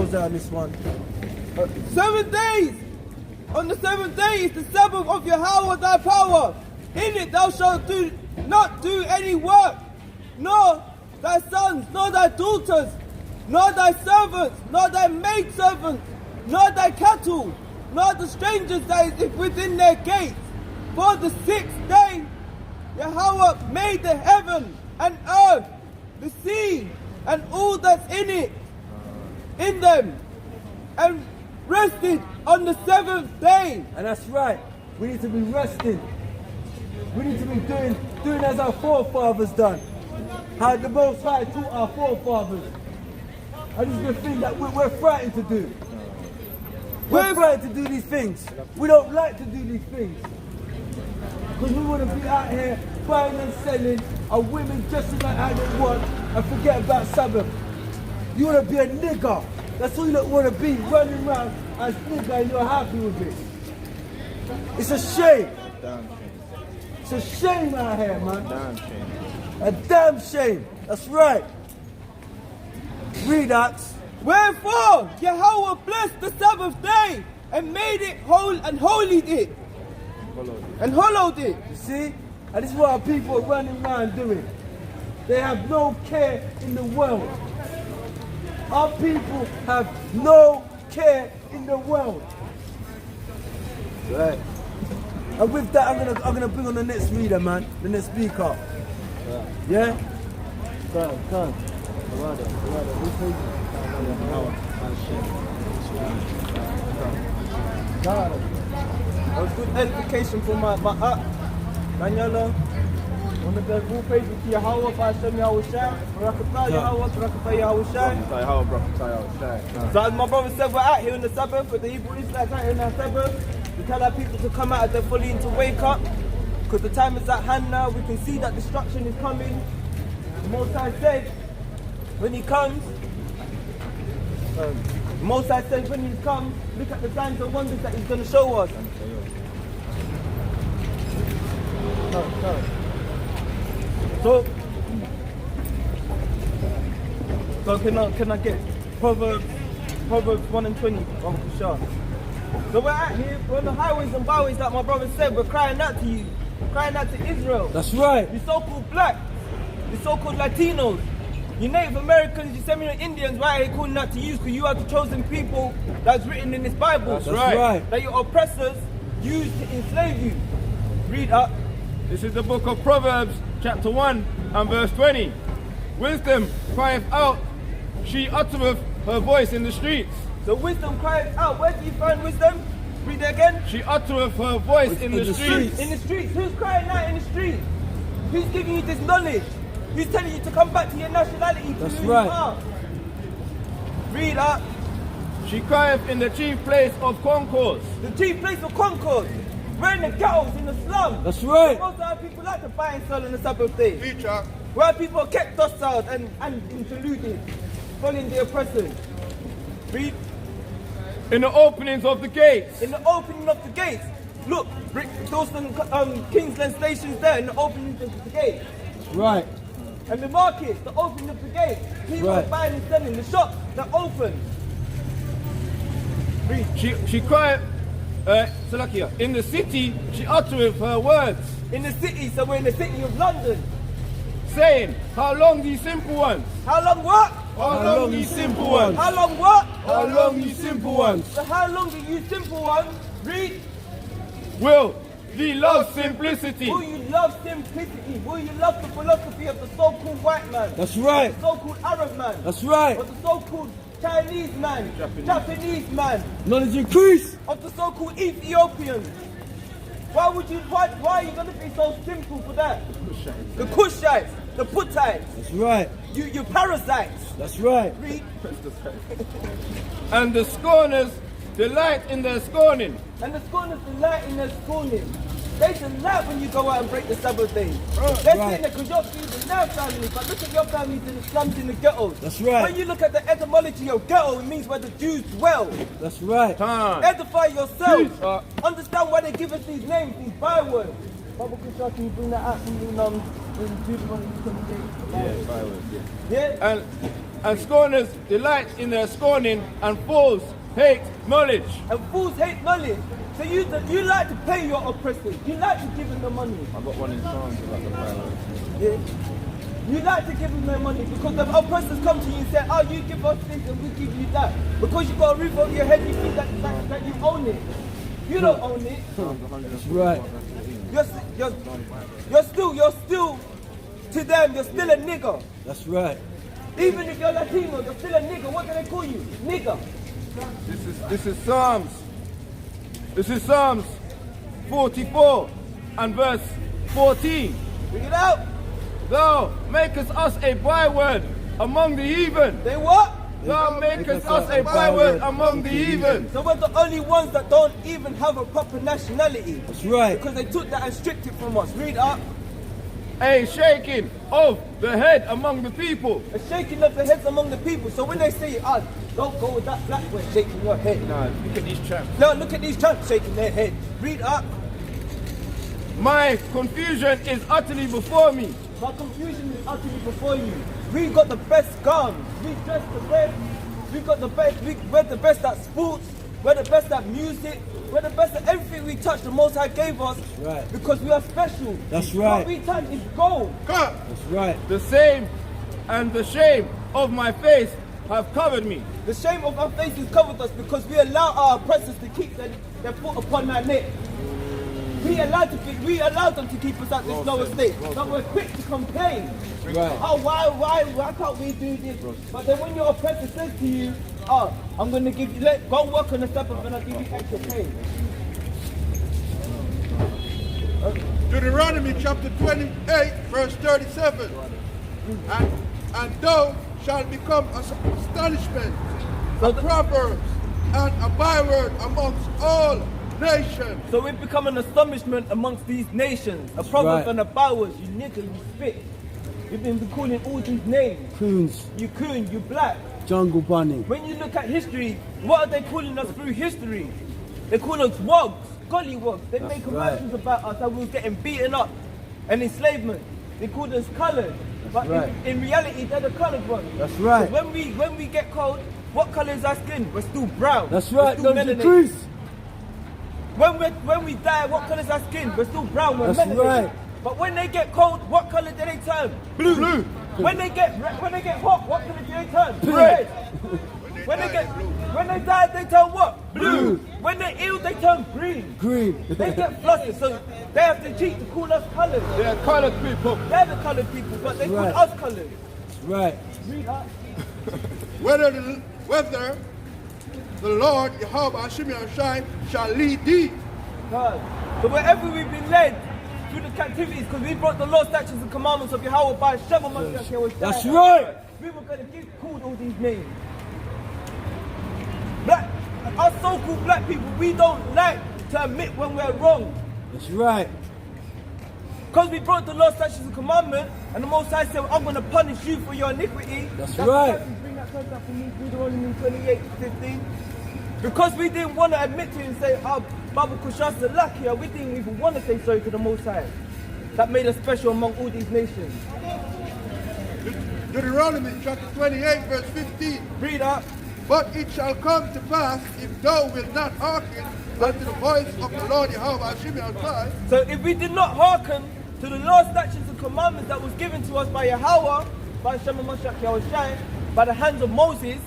goes out on this one. 7 days! On the 7th day is the Sabbath of Yahweh thy power. In it thou shalt not do any work, nor thy sons, nor thy daughters, nor thy servants, nor thy maidservants, nor thy cattle, nor the strangers that is within their gates. For the 6th day Yahweh made the heaven and earth, the sea, and all that's in them, and rested on the 7th day. And that's right. We need to be resting. We need to be doing as our forefathers done. How the Most High taught our forefathers. And it's the thing that we're frightened to do. We're frightened to do these things. We don't like to do these things. Because we want to be out here buying and selling, our women dressing like how they want, and forget about Sabbath. You want to be a nigger. That's all you don't want to be, running around as nigger and you're happy with it. It's a shame. It's a shame out here, man. A damn shame. That's right. Read that. Wherefore Yahweh blessed the Sabbath day and made it whole and holied it. And hallowed it. You see? And this is what our people are running around doing. They have no care in the world. Our people have no care in the world. Right. And with that, I'm gonna bring on the next reader, man. The next speaker. Yeah? Come. That was good edification for my Daniela. On the all praises to Yahweh, Hashem Yahweh Shai, Barakatah Yahweh, Barakatah Yahweh Shai. So as my brother said, we're out here in the Sabbath, with the Hebrew Israelites out here in the Sabbath. We tell our people to come out of their folly and to wake up, because the time is at hand now. We can see that destruction is coming. The Most High said, when he comes, look at the signs and wonders that he's going to show us. So can I get Proverbs 1 and 20? So we're out here, we're on the highways and byways, like my brother said. We're crying out to you, crying out to Israel. That's right. You so-called blacks, you so-called Latinos, you Native Americans, you Seminole Indians, why are they calling out to you? Because you are the chosen people that's written in this Bible. That's right. That your oppressors used to enslave you. Read up. This is the book of Proverbs, chapter 1 and verse 20. Wisdom crieth out, she uttereth her voice in the streets. So wisdom crieth out. Where do you find wisdom? Read it again. She uttereth her voice in the streets. In the streets. Who's crying out in the streets? Who's giving you this knowledge? Who's telling you to come back to your nationality? That's right. Read up. She crieth in the chief place of concourse. The chief place of concourse. We're in the ghettos, in the slums. That's right. Most of our people like to buy and sell on the Sabbath day. Future. Where people are kept docile and deluded, following the oppressors. Read. In the openings of the gates. In the opening of the gates. Look, Dawson Kingsland stations there, in the opening of the gates. That's right. And the markets, the opening of the gates. People are buying and selling. The shops, they're open. Read. She crieth, Salakia, in the city she uttereth her words. In the city, so we're in the city of London. Saying, how long ye simple ones? How long what? How long ye simple ones? How long what? How long ye simple ones? So how long do you simple ones? Read. Will thee love simplicity? Will you love simplicity? Will you love the philosophy of the so-called white man? That's right. The so-called Arab man? That's right. Or the so-called Chinese man? Japanese man? Knowledge increase. Of the so-called Ethiopians? Why are you going to be so simple for that? The Kushites, the Puttites. That's right. You parasites. That's right. Read. And the scorners delight in their scorning. And the scorners delight in their scorning. They delight when you go out and break the Sabbath day. They're sitting there because you're feeding their family, but look at your families in the slums, in the ghettos. That's right. When you look at the etymology of ghetto, it means where the Jews dwell. That's right. Edify yourself. Understand why they give us these names, these bywords. Bible Kushar, can you bring that out in Deuteronomy 28? Yeah, bywords, yeah. Yeah? And And scorners delight in their scorning, and fools hate knowledge. And fools hate knowledge. So you like to pay your oppressors. You like to give them the money. I got one in Psalms about the Apparel. Yeah. You like to give them their money because the oppressors come to you and say, oh, you give us this and we give you that. Because you got a roof over your head, you think that you own it. You don't own it. That's right. You're still, to them, you're still a nigger. That's right. Even if you're Latino, you're still a nigger. What do they call you? Nigger. This is Psalms. This is Psalms 44 and verse 14. Bring it out. Thou makest us a byword among the heathen. They what? Thou makest us a byword among the heathen. So we're the only ones that don't even have a proper nationality. That's right. Because they took that and stripped it from us. Read up. A shaking of the head among the people. A shaking of the heads among the people. So when they say, don't go with that black way shaking your head. Nah, look at these chaps. No, look at these tramps shaking their head. Read up. My confusion is utterly before me. My confusion is utterly before you. We got the best guns. We dress the best. We got the best. We're the best at sports. We're the best at music. We're the best at everything we touch. The Most High gave us. That's right. Because we are special. That's right. What we touch is gold. That's right. The same and the shame of my face have covered me. The shame of our faces covered us because we allow our oppressors to keep their foot upon our neck. We allowed them to keep us at this lower state. But we're quick to complain. Right. Oh, why can't we do this? But then when your oppressor says to you, oh, I'm going to give you, go work on the Sabbath and I'll give you extra pay. Deuteronomy chapter 28, verse 37. And thou shalt become an astonishment, a proverb, and a byword amongst all nations. So we've become an astonishment amongst these nations. A proverb right. and a byword. You nigger, you spit. You've been calling all these names. Coons, You coon, you black. jungle bunny. When you look at history, what are they calling us through history? They call us wogs, gollywogs. They make commercials about us that we were getting beaten up and enslavement. They called us coloured. But right. in reality, they're the coloured ones. That's right. 'Cause when we get cold, what colour is our skin? We're still brown. That's We're right. still Don't melanated. decrease. When we die, what colour is our skin? We're still brown. We're That's melanated. right. But when they get cold, what colour do they turn? Blue. When they get hot, what colour do they turn? Red. When they die, they turn what? Blue. When they're ill, they turn green. Green. They get flustered, so they have to cheat to call us coloured. They are colored people. They're the coloured people, but they Right. call us coloured. That's right. Read up. Whether the Lord, Yahweh, Hashem, Shai, shall lead thee. God. So wherever we've been led through the captivities, because we brought the law, statutes, and commandments of Yahweh by Shabbat Mashiach. That's right. We were going to called all these names. Us so-called black people, we don't like to admit when we're wrong. That's right. Because we brought the law, statutes, and commandment, and the Most High said, I'm going to punish you for your iniquity. That's why right. we bring that verse up for me, Deuteronomy 28:15. Because we didn't want to admit to it and say, oh, Baba Kushasa Lakia, we didn't even want to say sorry to the Most High. That made us special among all these nations. Deuteronomy chapter 28, verse 15. Read up. But it shall come to pass, if thou wilt not hearken unto the voice of the Lord Yahweh, Hashem, Shai. So if we did not hearken to the law, statutes, and commandments that was given to us by Yahweh, by Shem Mashiach Yahushai, by the hands of Moses,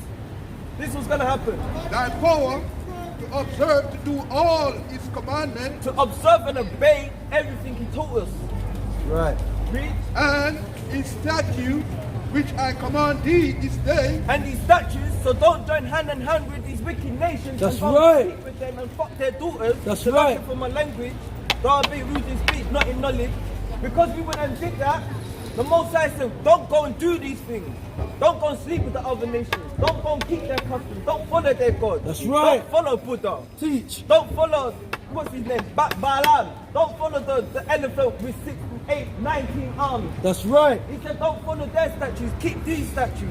this was going to happen. Thy power to observe, to do all his commandments, To observe and obey everything he taught us. Right. Read. and his statute, which I command thee this day, And these statues, so don't join hand in hand with these wicked nations. That's and go right. and sleep with them and fuck their daughters. That's So right. For my language, though I be rude in speech, not in knowledge. Because we went and did that, the Most High said, don't go and do these things. Don't go and sleep with the other nations. Don't go and keep their customs. Don't follow their God. That's right. Don't follow Buddha. Teach. Don't follow, what's his name, Balaam. Don't follow the elephant with 6, 8, 19 arms. That's right. He said, don't follow their statues, keep these statues.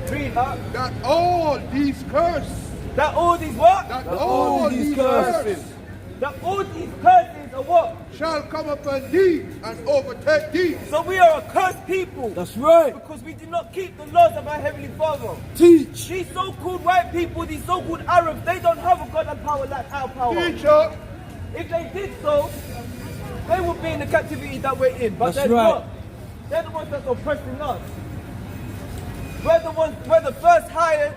Read up. that all these curses, That all these what? that all these curses That all these curses shall what? shall come upon thee and overtake thee. So we are a cursed people. That's right. Because we did not keep the laws of our Heavenly Father. Teach. These so-called white people, these so-called Arabs, they don't have a God and power like our power. Teacher, If they did so, they would be in the captivity that we're in. But That's they're right. not. They're the ones that's oppressing us. We're the first hired,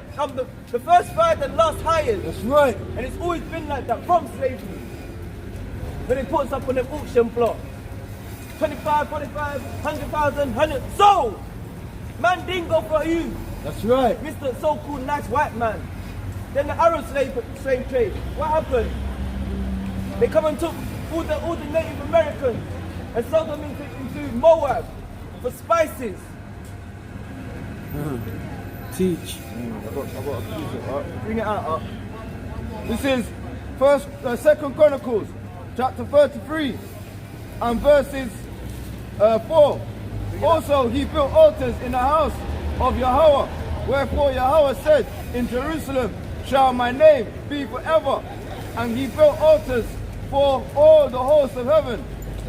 the first fired and last hired. That's right. And it's always been like that from slavery. When they put us up on an auction block. 25, 45, 100,000, 100, sold! Man didn't go for you, That's right. Mr. So-called nice white man. Then the Arab slave trade. What happened? They come and took all the Native Americans and sold them into Moab for spices. Teach. I got a piece of it. Bring it out. This is Second Chronicles, chapter 33, and verses 4. Also he built altars in the house of Yahweh. Wherefore Yahweh said, in Jerusalem shall my name be forever. And he built altars for all the hosts of heaven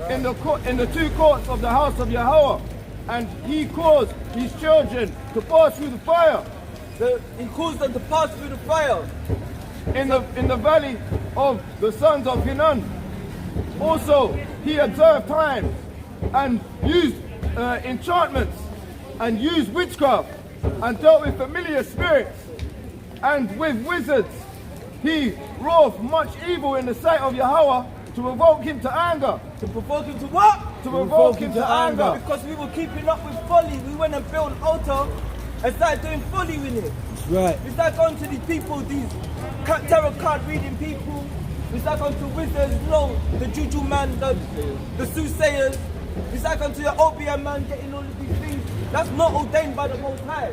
in the two courts of the house of Yahweh. And he caused his children to pass through the fire. He caused them to pass through the fire. In the valley of the sons of Hinnon. Also he observed times and used enchantments and used witchcraft and dealt with familiar spirits and with wizards. He wrought much evil in the sight of Yahweh to provoke him to anger. To provoke him to what? To provoke him to anger. Because we were keeping up with folly. We went and built an altar and started doing folly with it. That's right. We started going to these people, these tarot card reading people. We started going to wizards, the juju man, the soothsayers. We started going to the opium man, getting all of these things. That's not ordained by the Most High.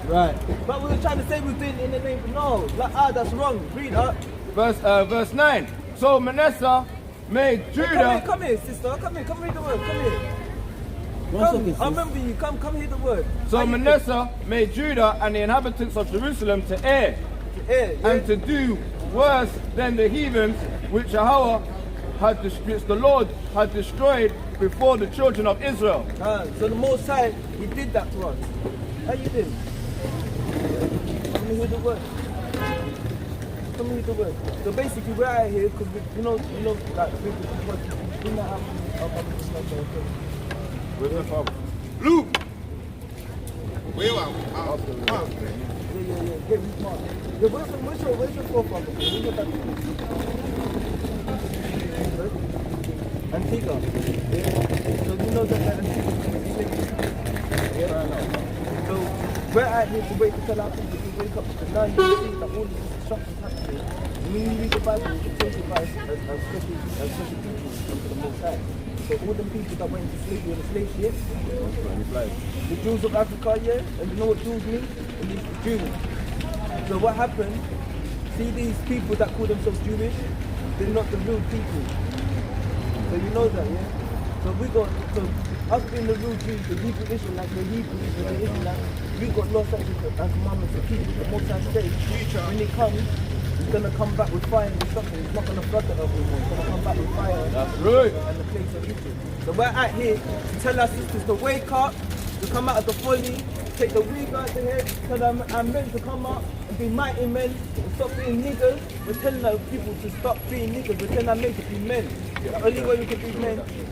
Right. But we were trying to say we're doing it in the name of no. That's wrong. Read up. Verse 9. So Manasseh made Judah. Come here, sister. Come here. Come read the word. Come here. One second, sis. I remember you. Come hear the word. So How you Manasseh made Judah and the inhabitants of Jerusalem to err think? Yeah. and to do worse than the heathens which Yahweh which the Lord had destroyed before the children of Israel. So the Most High, He did that to us. How you doing? Come and hear the word. Come and hear the word. So basically, we're out here because you know, like we know how Where's my father? Luke. Where are we? Yeah. Get me smart. Yeah, where's your forefather? Where's your dad? Antigua. Yeah. So you know that Antigua is yeah. So we're out here to wait to tell our people to wake up. Because now you see that all these instructions happening. When you read the Bible, it tells you guys as special people unto the Most High. So all them people that went into slavery on the slave ship, the Jews of Africa, yeah, and you know what Jews mean? It means the Jews. So what happened? See these people that call themselves Jewish, they're not the real people. So you know that, yeah? So us being the real Jews, the Hebrew Israelites, the Hebrews, the Israelites, we got law, statutes and commandments to keep. The Most High says, when He comes, He's going to come back with fire and destruction. He's not going to flood the earth anymore. He's going to come back with fire. That's right. And the place of Egypt. So we're out here to tell our sisters to wake up, to come out of the folly, take the wig out of the head, tell our men to come up and be mighty men, and stop being niggers. We're telling our people to stop being niggers. We're telling our men to be men. The only way we can be men is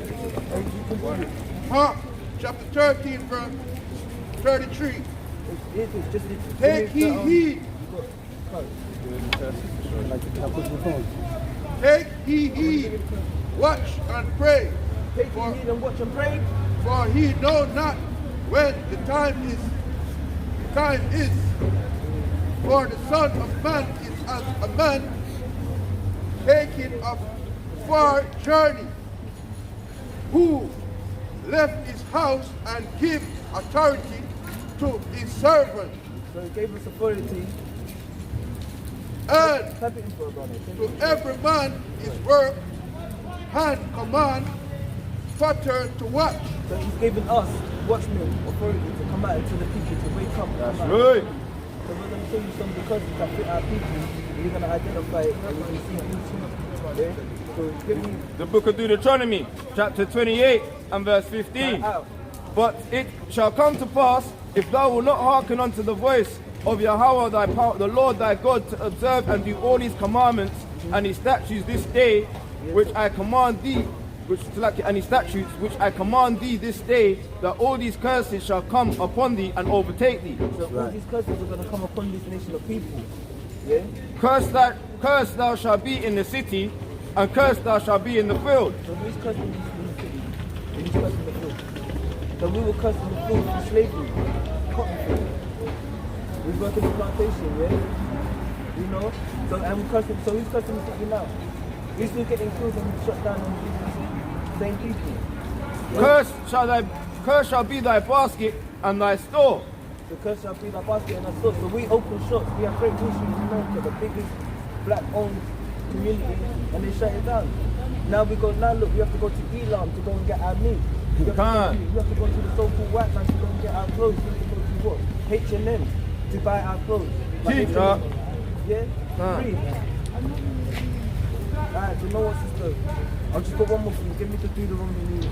to Mark chapter 13, verse 33. Take heed. Take heed. Watch and pray. Take heed and watch and pray. For he know not when the time is. For the Son of Man is as a man taking a far journey, who left his house and gave authority to his servant. So He gave us authority. And Type it in for a brother. to every man his work, hand command, fatter to watch. So He's given us, watchmen, authority to come out and tell the people to wake up. That's come out. right. So we're going to show you some of the curses that fit our people. We're going to identify it and we're going to see who's Yeah? So give me The book of Deuteronomy, chapter 28 and verse 15. out. But it shall come to pass, if thou wilt not hearken unto the voice of Yahweh thy power, the Lord thy God, to observe and do all his commandments and his statutes this day, which I command thee, and his statutes which I command thee this day, that all these curses shall come upon thee and overtake thee. So all these curses are going to come upon this nation of people. Yeah? Cursed thou shalt be in the city, and cursed thou shalt be in the field. So who's cursing in the city? Who's cursing the field? So we were cursing the field for slavery. Cotton field. We work in the plantation, yeah? You know? So and we're cursing, so who's cursing the city now? We're still getting killed and shut down on these same people. Cursed shall be thy basket and thy store. The curse shall be thy basket and thy store. So we open shops. We have Frank Bush in America, the biggest black-owned community, and they shut it down. Now look, we have to go to Elam to go and get our meat. We have to go to the so-called white man to go and get our clothes. We have to go to what? H&M to buy our clothes. Yeah? Free. Alright, so you know what, sister? I'll just got one more thing. Give me the Deuteronomy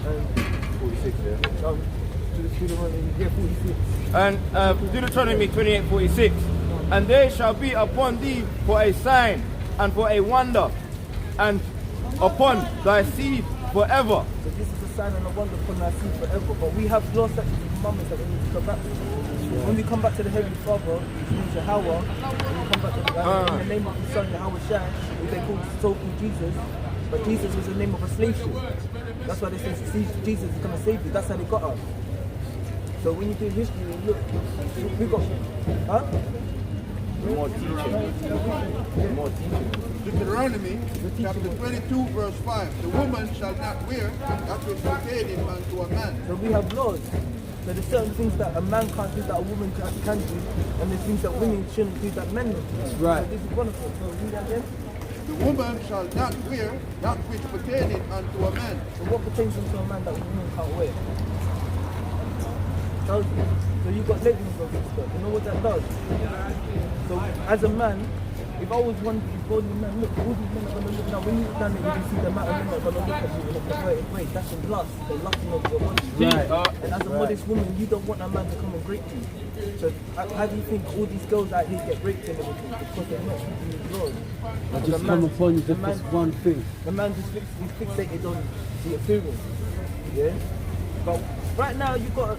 46, yeah. To the Deuteronomy, yeah, 46. And Deuteronomy 28:46. And they shall be upon thee for a sign and for a wonder, and upon thy seed forever. So this is a sign and a wonder upon thy seed forever. But we have law, statutes, and commandments that we need to come back to. When we come back to the Heavenly Father, which means Yahweh, when we come back to in the name of His Son, Yahweh Shai, who they call so-called Jesus, but Jesus was the name of a slave ship. That's why they say Jesus is going to save you. That's how they got us. So when you do history, look, we got, huh? More teaching. More teaching. Deuteronomy chapter 22 verse 5. The woman shall not wear that which pertaining unto a man. So we have laws. So there's certain things that a man can't do that a woman can do, and there's things that women shouldn't do that men do. That's right. So this is one of them. So read that again. The woman shall not wear that which pertaining unto a man. So what pertains to a man that a woman can't wear? Tells you. So you've got leggings on this stuff. You know what that does? So as a man, if I was one body man, look, all these men are going to look now. When you look down there, you can see the amount of men that are going to look at you and look great. That's in lust. They're lusting over your body. Right. And as a modest woman, you don't want a man to come and break you. So how do you think all these girls out here get raped and everything? Because they're not keeping these laws. I just come upon you just this one thing. The man just he's fixated on the appearance. Yeah? But right now you've got a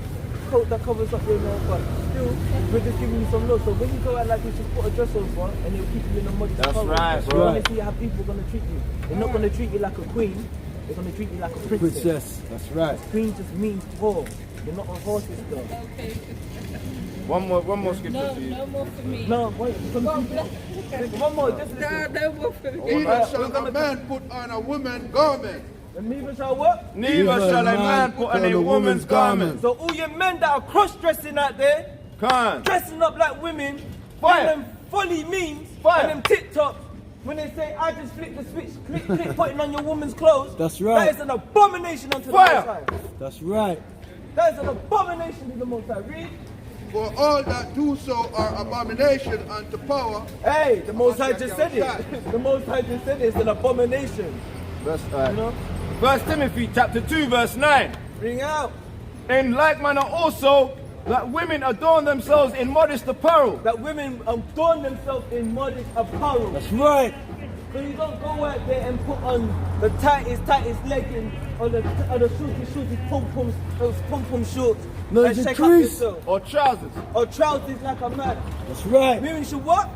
coat that covers up your nose, but still we're just giving you some laws. So when you go out like this, just put a dress over and it'll keep you in a modest color. right, You're bro. going to see how people are going to treat you. They're not going to treat you like a queen, they're going to treat you like a princess. Princess, that's right. Queen just means whore. You're not a horse's girl. One more scripture for you. No more for me. No, wait, one more, just listen. No more for me. Neither shall a man put on a woman garment. And neither shall what? Neither shall a man put on a woman's garment. So all your men that are cross-dressing out there, Can't. dressing up like women, Fire. them funny memes, Fire. and them TikToks, when they say, I just flick the switch, click, putting on your woman's clothes. That's right. That is an abomination unto Fire. the Most High. That's right. That is an abomination to the Most High. Read. For all that do so are abomination unto power. Hey, the Most High just said it. The Most High just said it. It's an abomination. Verse, You know? 1 Timothy chapter 2 verse 9. Bring out. In like manner also, that women adorn themselves in modest apparel. That women adorn themselves in modest apparel. That's right. So you don't go out there and put on the tightest legging or the shorty pom-pom shorts. No, and the shake trees. up yourself. Or trousers. Or trousers like a man. That's right. Women should what?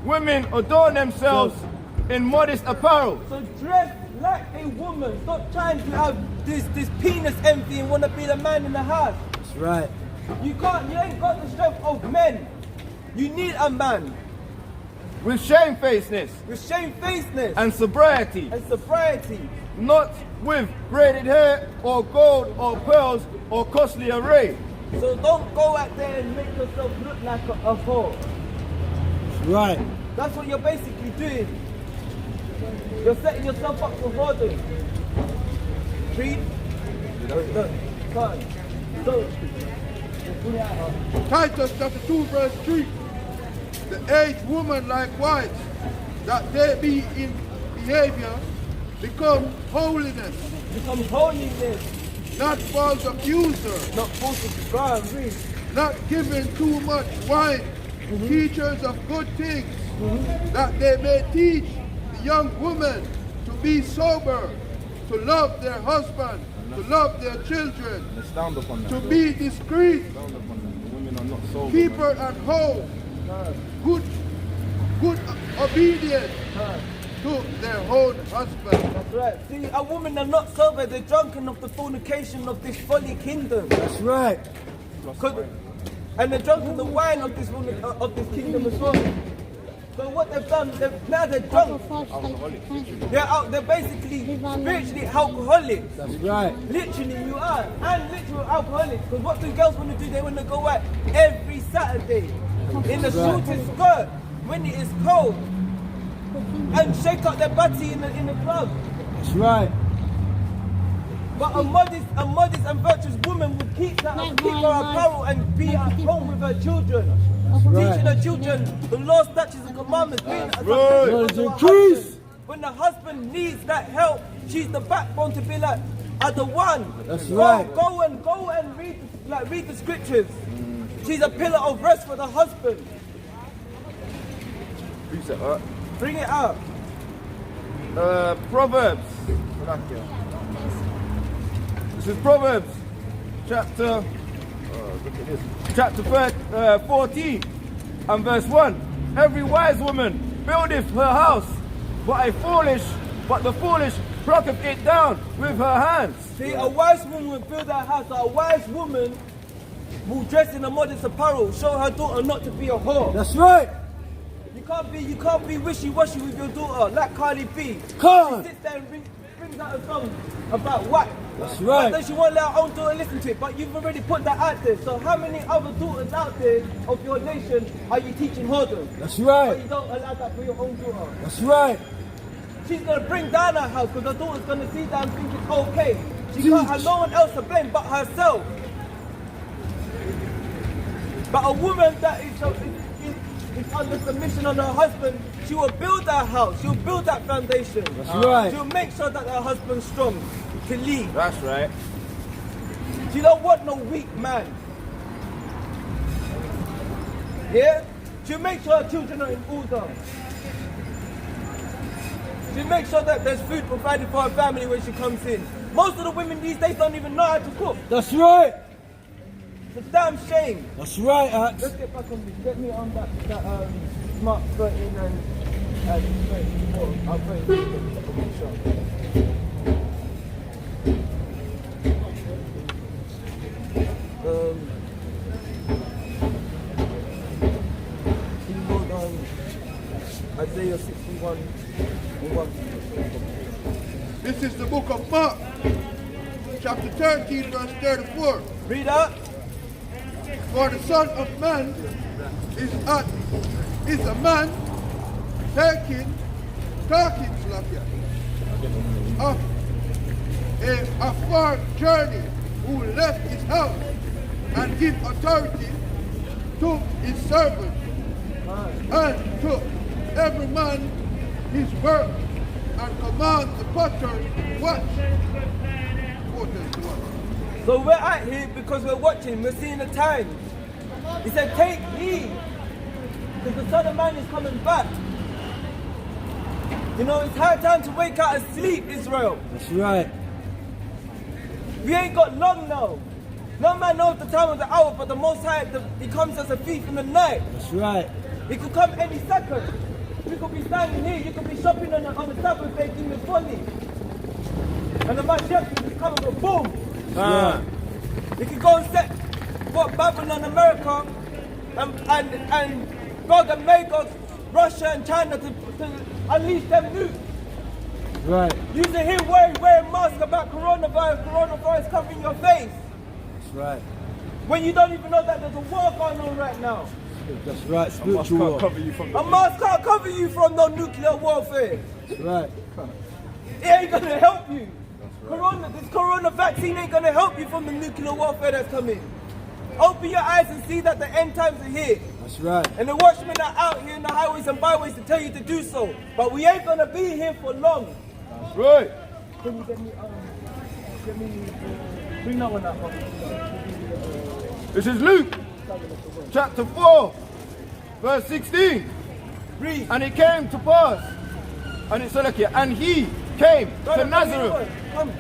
Women adorn themselves in modest apparel. So dress like a woman. Stop trying to have this penis envy and want to be the man in the house. That's right. You ain't got the strength of men. You need a man With shamefacedness with shamefacedness and sobriety. and sobriety. Not with braided hair or gold or pearls or costly array. So don't go out there and make yourself look like a whore. That's right. That's what you're basically doing. You're setting yourself up for whoredom. Read. Look. Come on. So, put it out. Titus chapter 2 verse 3. The aged woman likewise, that they be in behavior become holiness, Become holiness, not false accuser, not forced to go and read. not giving too much wine, teachers of good things, that they may teach the young women to be sober, to love their husband, to love their children, Stand up on that. to be discreet, Stand up on that. The women are not sober. keeper man. at home, good obedience to their own husband. That's right. See, a woman are not sober, they're drunken of the fornication of this folly kingdom. That's right. And they're drunk in the wine of this kingdom as well. So what they've done, now they're drunk. They're basically spiritually alcoholics. That's right. Literally you are. And literal alcoholics. Because what do girls want to do? They want to go out every Saturday in the shortest skirt when it is cold and shake up their body in the club. That's right. But a modest and virtuous woman would keep her apparel and be at home with her children. right. Teaching her children the law, statutes and commandments. Being a Lord, submission to her increase. husband. When the husband needs that help, she's the backbone to be like, the one. That's right. Go and read the scriptures. She's a pillar of rest for the husband. Precept, right? Bring it out. Proverbs. This is Proverbs, chapter. Look at this. Chapter 14 and verse 1. Every wise woman buildeth her house, but the foolish plucketh it down with her hands. See, a wise woman will build her house. A wise woman will dress in a modest apparel, show her daughter not to be a whore. That's right. You can't be wishy-washy with your daughter like Cardi B. Come. She sits there and brings out a song about what? That's right. But then she won't let her own daughter listen to it. But you've already put that out there. So how many other daughters out there of your nation are you teaching whoredom? That's But right. you don't allow that for your own daughter. That's right. She's going to bring down her house because her daughter's going to see that and think it's okay. She can't have no one else to blame but herself. But a woman that is under submission on her husband, she will build that house, she'll build that foundation. That's right. She'll make sure that her husband's strong to lead. That's right. She don't want no weak man. Yeah? She'll make sure her children are in order. She'll make sure that there's food provided for her family when she comes in. Most of the women these days don't even know how to cook. That's right. It's a damn shame. That's right, Axe. Let's get back on this. Get me on that Smart 13 and 34. I'll put it in. Sure. Can you go down Isaiah 61 and 1? This is the book of Mark, chapter 13, verse 34. Read out. For the Son of Man is a man talking of a far journey, who left his house and give authority to his servant, and to every man his work, and command the potter to watch. So we're out here because we're watching, we're seeing the times. He said, take heed, because the Son of Man is coming back. You know, it's high time to wake out of sleep, Israel. That's right. We ain't got long now. No man knows the time of the hour, but the Most High, he comes as a thief in the night. That's right. He could come any second. You could be standing here, you could be shopping on the Sabbath day in the folly. And the Mashiach is coming with boom. We could go and set what Babylon, America, and Gog and Magog, Russia and China to unleash them nukes. Right. You can hear wearing masks about coronavirus covering your face. That's right. When you don't even know that there's a war going on right now. That's right. I Spiritual can't war. cover you from A mask can't cover you from no nuclear warfare. That's right. It ain't gonna help you. This corona vaccine ain't gonna help you from the nuclear warfare that's coming. Open your eyes and see that the end times are here. That's right. And the watchmen are out here in the highways and byways to tell you to do so. But we ain't gonna be here for long. That's right. Can you bring that one up? This is Luke chapter 4, verse 16. Read. And it came to pass, and it said like here, and he came to Nazareth. Come.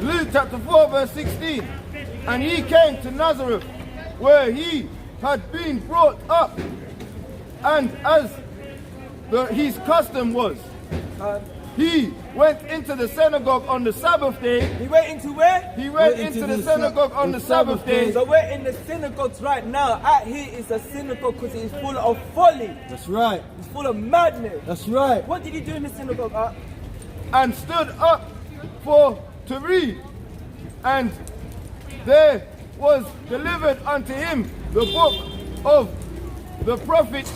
Luke chapter 4, verse 16. And he came to Nazareth, where he had been brought up, and as his custom was, he went into the synagogue on the Sabbath day. He went into where? He went into the synagogue on the Sabbath day. So we're in the synagogues right now. Out here is a synagogue because it is full of folly. That's right. It's full of madness. That's right. What did he do in the synagogue? And stood up to read. And there was delivered unto him the book of the prophet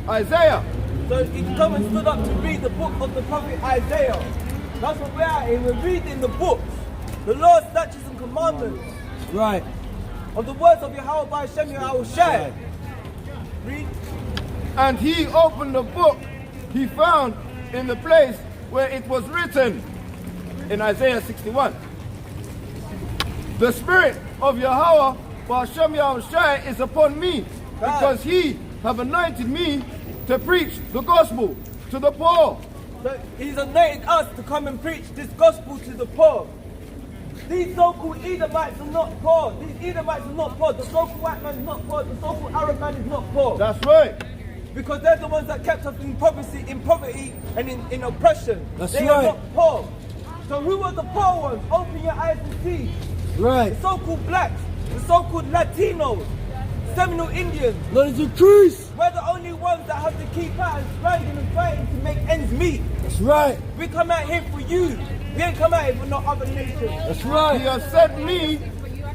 Isaiah. So he come and stood up to read the book of the prophet Isaiah. That's what we're at here. We're reading the books, the laws, statutes and commandments That's right. of the words of Yahweh by Hashem Yahushai. Read. And he opened the book he found in the place where it was written in Isaiah 61. The spirit of Yahweh by Hashem Yahushai is upon me, because he have anointed me to preach the gospel to the poor. So he's anointed us to come and preach this gospel to the poor. These so-called Edomites are not poor. These Edomites are not poor. The so-called white man is not poor. The so-called Arab man is not poor. That's right. Because they're the ones that kept us in poverty and in oppression. That's they right. are not poor. So who are the poor ones? Open your eyes and see. Right. The so-called blacks, the so-called Latinos, Seminole Indians. Lord is increase. We're the only ones that have to keep out and striving and fighting to make ends meet. That's right. We come out here for you. We ain't come out here for no other nation. That's He right. has sent me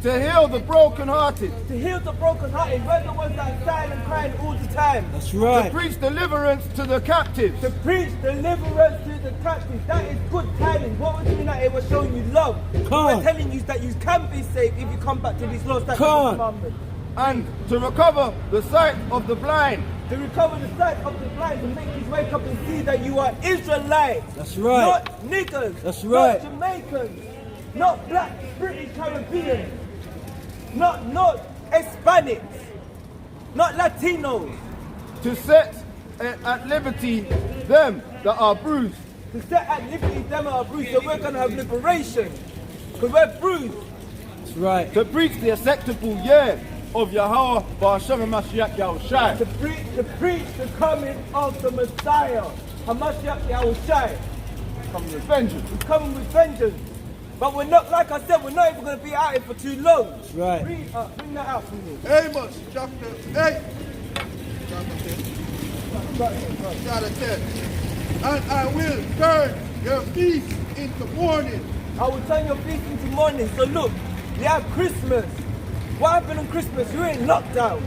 to heal the brokenhearted, To heal the brokenhearted, we're the ones that are sad and crying all the time. That's to right. preach deliverance to the captives, To preach deliverance to the captives. That is good tidings. What we're doing out here, we're showing you love. Come We're on. telling you that you can be saved if you come back to these laws, statutes, Come on. and commandments. and to recover the sight of the blind, To recover the sight of the blind, to make you wake up and see that you are Israelites. That's right. Not niggers. That's right. Not Jamaicans. Not black, British, Caribbean. Not Hispanics. Not Latinos. to set at liberty them that are bruised, To set at liberty them that are bruised. So we're going to have liberation. Because we're bruised. That's right. to preach the acceptable year of Yahweh Ba'ashem Mashiach Yahushai. To preach the coming of the Messiah. Hamashiach Yahushai. Come with vengeance. He's coming with vengeance. But we're not, like I said, we're not even going to be out here for too long. That's right. Read, bring that out for me. Amos chapter 8. Chapter 10. And I will turn your feast into mourning. I will turn your feast into mourning. So look, we have Christmas. What happened on Christmas? You ain't locked out.